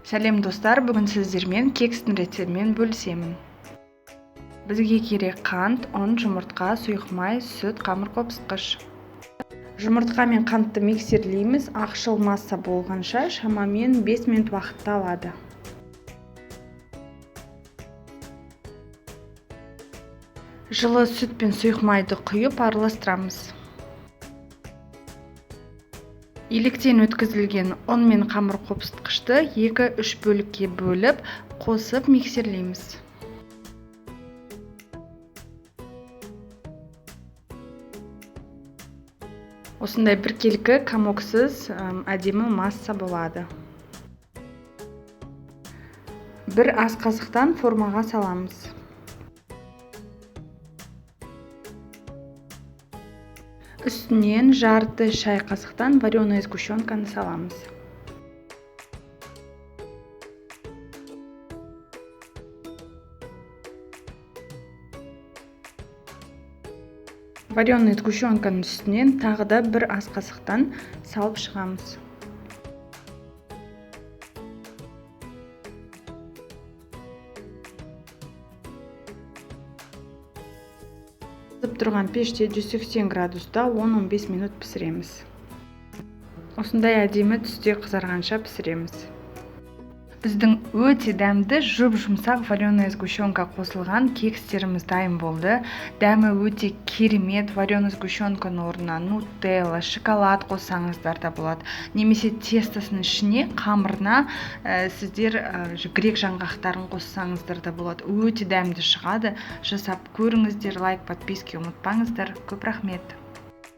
Сәлем достар, бүгін сіздермен кекстің рецептімен бөлісемін. Бізге керек қант, ұн, жұмыртқа, сұйық май, сүт, қамыр қопсытқыш. Жұмыртқа мен қантты миксерлейміз, ақшыл масса болғанша шамамен 5 минут уақытты алады. Жылы сүт пен сұйық майды құйып араластырамыз. Електен өткізілген ұн мен қамыр қопсытқышты 2-3 бөлікке бөліп, қосып миксерлейміз. Осындай біркелкі комоксыз әдемі масса болады. Бір ас қасықтан формаға саламыз. Үстінен жарты шай қасықтан вареная сгущенканы саламыз. Вареная сгущенканың үстінен тағы да бір ас қасықтан салып шығамыз. Тұрған пеште 180 градуста 10-15 минут пісіреміз. Осындай әдемі түсте қызарғанша пісіреміз. Біздің өте дәмді жұп-жұмсақ вареная сгущенка қосылған кекстеріміз дайын болды. Дәмі өте керемет. Вареная сгущенканың орнына нутелла, шоколад қоссаңыздар да болады. Немесе тестосының ішіне, қамырына сіздер грек жаңғақтарын қоссаңыздар да болады. Өте дәмді шығады. Жасап көріңіздер, лайк, подписка ұмытпаңыздар. Көп рахмет.